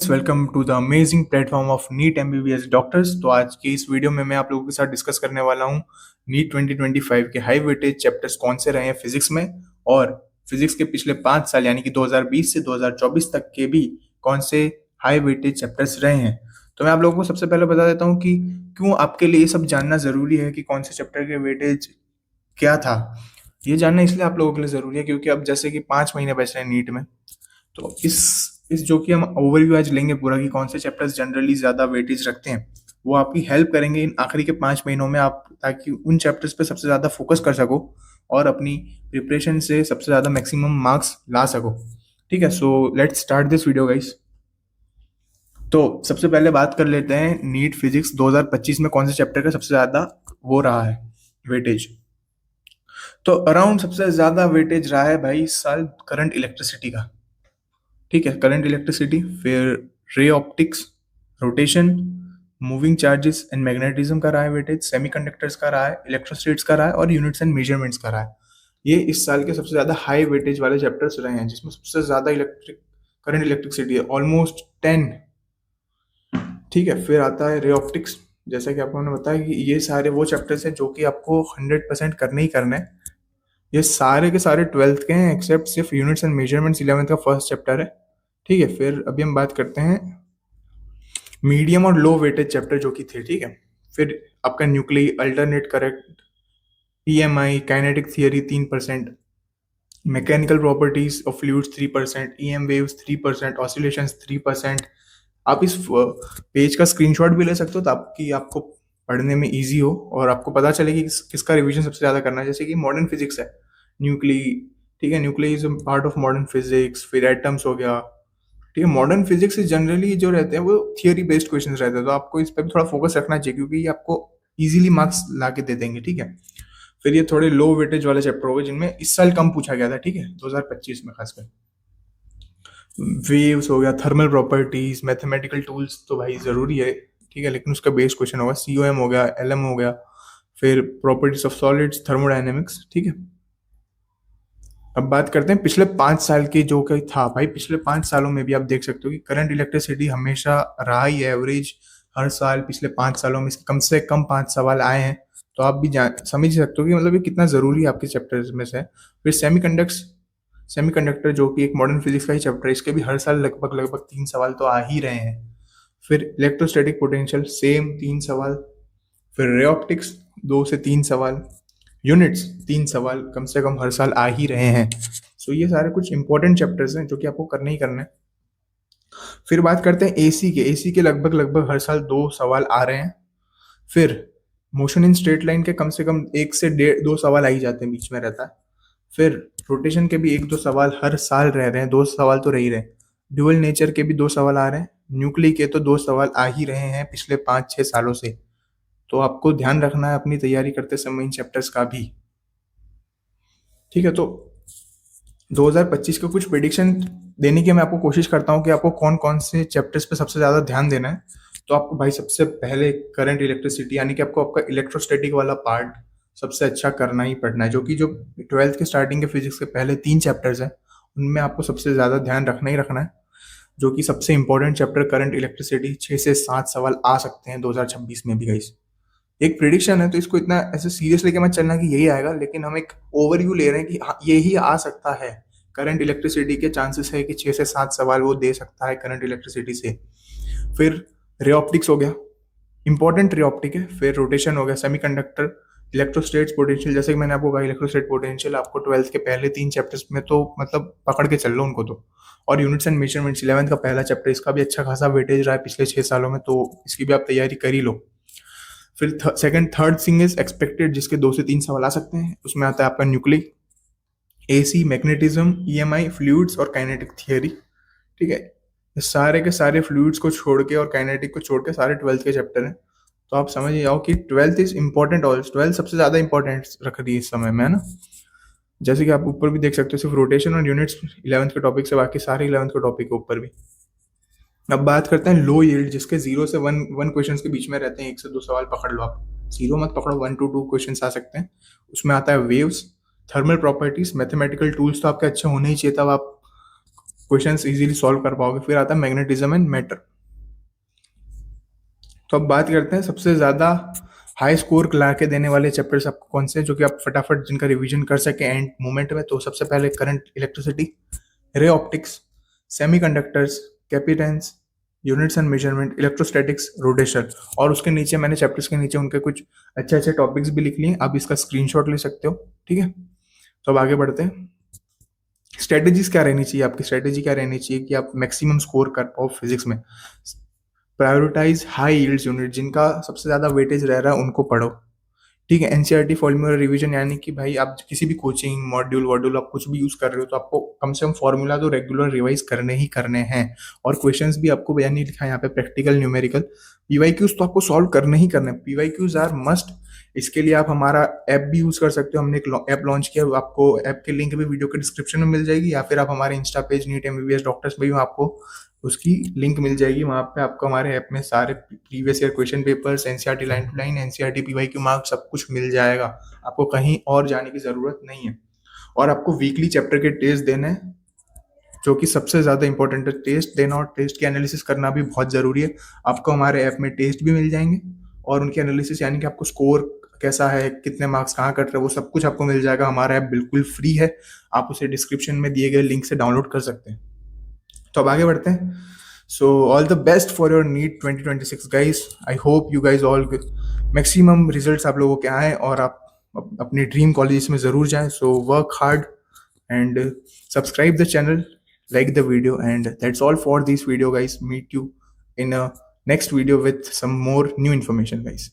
Welcome to the amazing platform of NEET MBBS doctors. तो आज की इस वीडियो में मैं आप लोगों के साथ डिस्कस करने वाला हूँ नीट 2025 के हाई वेटेज चैप्टर्स कौन से रहे हैं फिजिक्स में, और फिजिक्स के पिछले 5 साल यानी कि 2020 से 2024 तक के भी कौन से हाई वेटेज चैप्टर्स रहे हैं। तो मैं आप लोगों को सबसे पहले बता देता हूँ कि क्यों आपके लिए ये सब जानना जरूरी है कि कौन से चैप्टर के वेटेज क्या था। ये जानना इसलिए आप लोगों के लिए जरूरी है क्योंकि अब जैसे कि 5 महीने बच रहे हैं नीट में, तो इस जो कि हम ओवरव्यू आज लेंगे पूरा कि कौन से चैप्टर्स जनरली ज्यादा वेटेज रखते हैं, वो आपकी हेल्प करेंगे इन आखिरी के 5 महीनों में आप, ताकि उन चैप्टर्स पे सबसे ज्यादा फोकस कर सको और अपनी प्रिपरेशन से सबसे ज्यादा मैक्सिमम मार्क्स ला सको। ठीक है, so let's start this video guys. तो सबसे पहले बात कर लेते हैं नीट फिजिक्स 2025 में कौन से चैप्टर का सबसे ज्यादा वो रहा है वेटेज। तो अराउंड सबसे ज्यादा वेटेज रहा है भाई इस साल करंट इलेक्ट्रिसिटी का। ठीक है, करंट इलेक्ट्रिसिटी, फिर ray optics, rotation, moving charges and magnetism का रहा है वेटेज, सेमीकंडक्टर्स का रहा है, इलेक्ट्रोस्टैटिक्स का रहा है और यूनिट्स एंड मेजरमेंट्स का रहा है। ये इस साल के सबसे ज्यादा हाई वेटेज वाले चैप्टर्स रहे हैं जिसमें सबसे ज्यादा करंट इलेक्ट्रिसिटी है, ऑलमोस्ट 10। ठीक है, फिर आता है रे ऑप्टिक्स। जैसा कि आपको मैंने बताया कि ये सारे वो चैप्टर्स हैं जो कि आपको 100% करने ही करने हैं। ये सारे के सारे 12th के हैं एक्सेप्ट सिर्फ यूनिट्स एंड मेजरमेंट्स 11th का फर्स्ट चैप्टर है। ठीक है, फिर अभी हम बात करते हैं मीडियम और लो वेटेज चैप्टर जो कि थे। ठीक है, फिर आपका nuclei, alternate current, EMI, kinetic theory 3%, mechanical properties of fluids 3%, EM waves 3%, oscillations 3%। आप इस पेज का स्क्रीनशॉट भी ले सकते हो ताकि आपको पढ़ने में इजी हो और आपको पता चले कि किसका रिवीजन सबसे ज्यादा करना है। जैसे कि मॉडर्न फिजिक्स है, न्यूक्ली, ठीक है, nuclear is part of modern physics, फिर एटम्स हो गया। ठीक है, मॉडर्न फिजिक्स जनरली जो रहते हैं वो थियरी बेस्ड क्वेश्चन रहते हैं, तो आपको इस पर भी थोड़ा फोकस रखना चाहिए क्योंकि ये आपको इजीली मार्क्स ला के दे देंगे। ठीक है, फिर ये थोड़े लो वेटेज वाले चैप्टर हो गए जिनमें इस साल कम पूछा गया था। ठीक है, 2025 में खासकर वेव्स हो गया, थर्मल प्रॉपर्टीज, मैथमेटिकल टूल्स तो भाई जरूरी है। ठीक है, लेकिन उसका बेस क्वेश्चन होगा, सीओएम हो गया, एलएम हो गया, फिर प्रॉपर्टीज ऑफ सॉलिड्स, थर्मोडायनेमिक्स। ठीक है, अब बात करते हैं पिछले 5 साल की जो कि था भाई। पिछले 5 सालों में भी आप देख सकते हो कि करंट इलेक्ट्रिसिटी हमेशा रहा ही है एवरेज हर साल। पिछले 5 सालों में इसके कम से कम 5 सवाल आए हैं, तो आप भी समझ सकते हो कि मतलब ये कितना जरूरी है आपके चैप्टर्स में से। फिर सेमीकंडक्टर जो कि एक मॉडर्न फिजिक्स का ही चैप्टर है, इसके भी हर साल लगभग लगभग 3 सवाल तो आ ही रहे हैं। फिर इलेक्ट्रोस्टैटिक पोटेंशियल सेम 3 सवाल, फिर रे ऑप्टिक्स 2 से 3 सवाल, यूनिट्स 3 सवाल कम से कम हर साल आ ही रहे हैं। सो ये सारे कुछ इंपॉर्टेंट चैप्टर्स हैं जो कि आपको करने ही करना है। फिर बात करते हैं एसी के लगभग लगभग हर साल 2 सवाल आ रहे हैं। फिर मोशन इन स्ट्रेट लाइन के कम से कम 1 से 2 सवाल आ ही जाते हैं, बीच में रहता है। फिर रोटेशन के भी 1-2 सवाल हर साल रह रहे हैं, 2 सवाल तो रह ही रहे हैं। ड्यूअल नेचर के भी 2 सवाल आ रहे हैं, न्यूक्लियर के तो 2 सवाल आ ही रहे हैं पिछले 5-6 सालों से। तो आपको ध्यान रखना है अपनी तैयारी करते समय इन चैप्टर्स का भी। ठीक है, तो 2025 के कुछ प्रिडिक्शन देने की मैं आपको कोशिश करता हूँ कि आपको कौन कौन से चैप्टर्स पे सबसे ज़्यादा ध्यान देना है। तो आपको भाई सबसे पहले करंट इलेक्ट्रिसिटी यानी कि आपको आपका इलेक्ट्रोस्टैटिक वाला पार्ट सबसे अच्छा करना ही पड़ना है, जो कि जो 12th के स्टार्टिंग के फिजिक्स के पहले 3 चैप्टर्स हैं उनमें आपको सबसे ज़्यादा ध्यान रखना ही रखना है। जो कि सबसे इंपॉर्टेंट चैप्टर करंट इलेक्ट्रिसिटी, 6 से 7 सवाल आ सकते हैं 2026 में भी गाइस। एक प्रिडिक्शन है तो इसको इतना ऐसे सीरियस लेके मत चलना कि यही आएगा, लेकिन हम एक ओवरव्यू ले रहे हैं कि हाँ यही आ सकता है। करंट इलेक्ट्रिसिटी के चांसेस है कि 6 से 7 सवाल वो दे सकता है करंट इलेक्ट्रिसिटी से। फिर रे ऑप्टिक्स हो गया, इंपॉर्टेंट रे ऑप्टिक है। फिर रोटेशन हो गया, सेमीकंडक्टर, इलेक्ट्रोस्टैटिक पोटेंशियल, जैसे कि मैंने आपको कहा इलेक्ट्रोस्टैटिक पोटेंशियल आपको 12th के पहले 3 चैप्टर्स में तो मतलब पकड़ के चल लो उनको तो। और यूनिट्स एंड मेजरमेंट्स 11th का पहला चैप्टर, इसका भी अच्छा खासा वेटेज रहा है पिछले 6 सालों में, तो इसकी भी आप तैयारी कर ही लो। फिर थर्ड थिंग इज एक्सपेक्टेड, जिसके 2 से 3 सवाल आ सकते हैं। उसमें आता है आपका nuclear, AC, magnetism, EMI, fluids और काइनेटिक थियरी। ठीक है, ये सारे के सारे फ्लूइड्स को छोड़ के और काइनेटिक को छोड़ के सारे 12th के चैप्टर हैं। तो आप समझ जाओ कि 12th इज इंपॉर्टेंट, और 12th सबसे ज्यादा इंपॉर्टेंट रख रही है इस समय में, है ना। जैसे कि आप ऊपर भी देख सकते हो, सिर्फ रोटेशन और यूनिट्स 11th के टॉपिक से, बाकी सारे 11th के टॉपिक के ऊपर भी। अब बात करते हैं लो यील्ड, जिसके 0 से 1 क्वेश्चन के बीच में रहते हैं। 1 से 2 सवाल पकड़ लो आप, 0 मत पकड़ो, 1 to 2 क्वेश्चन आ सकते हैं। उसमें आता है waves, thermal properties, mathematical tools तो आपके अच्छे होने ही चाहिए, तब आप क्वेश्चंस इजीली सॉल्व कर पाओगे। फिर आता है मैग्नेटिज्म एंड मैटर। तो अब बात करते हैं सबसे ज़्यादा हाई स्कोर ला के देने वाले चैप्टर्स आपको कौन से हैं, जो कि आप फटाफट जिनका रिवीजन कर सके एंड मोमेंट में। तो सबसे पहले current electricity, ray optics, semiconductors, capacitance, units and measurement, electrostatics, rotation. और उसके नीचे मैंने चैप्टर्स के नीचे उनके कुछ अच्छे अच्छे टॉपिक्स भी लिख लिए, आप इसका स्क्रीनशॉट ले सकते हो, ठीक है। तो अब आगे बढ़ते हैं। स्ट्रेटेजीज क्या रहनी चाहिए, आपकी स्ट्रेटेजी क्या रहनी चाहिए कि आप मैक्सिमम स्कोर कर पाओ फिजिक्स में। प्रायोरिटाइज हाई यील्ड्स यूनिट, जिनका सबसे ज़्यादा वेटेज रह रहा है उनको पढ़ो, ठीक है। एनसीईआरटी फॉर्मूला रिवीजन, यानी कि भाई आप किसी भी कोचिंग मॉड्यूल वॉड्यूल आप कुछ भी यूज कर रहे हो तो आपको कम से कम फॉर्मूला तो रेगुलर रिवाइज करने ही करने हैं। और क्वेश्चंस भी आपको यानी लिखा है यहाँ पे प्रैक्टिकल न्यूमेरिकल। पीवाईक्यूज तो आपको सॉल्व करने ही करने हैं, पीवाईक्यूज आर मस्ट। इसके लिए आप हमारा ऐप भी यूज कर सकते हो, हमने एक ऐप लॉन्च किया, आपको ऐप के लिंक भी वीडियो के डिस्क्रिप्शन में मिल जाएगी, या फिर आप हमारे Insta page NEET MBBS doctors में भी आपको उसकी लिंक मिल जाएगी। वहाँ पे आपको हमारे ऐप में सारे previous year question papers, NCERT line to line, NCERT PYQ marks सब कुछ मिल जाएगा। आपको कहीं और जाने की ज़रूरत नहीं है। और आपको वीकली चैप्टर के टेस्ट देने हैं, जो कि सबसे ज़्यादा इंपॉर्टेंट है। टेस्ट देना और टेस्ट की एनालिसिस करना भी बहुत ज़रूरी है। आपको हमारे ऐप में टेस्ट भी मिल जाएंगे और उनकी एनालिसिस, यानी कि आपको स्कोर कैसा है, कितने मार्क्स कहाँ कट रहे हैं, वो सब कुछ आपको मिल जाएगा। हमारा ऐप बिल्कुल फ्री है, आप उसे डिस्क्रिप्शन में दिए गए लिंक से डाउनलोड कर सकते हैं। तो अब आगे बढ़ते हैं। So all the best for your NEET 2026 guys. I hope you guys all maximum results आप लोगों के आए और आप अपने ड्रीम कॉलेज में ज़रूर जाएं। So work hard and subscribe the channel, like the video, and that's all for this video guys. Meet you in a next video with some more new information guys.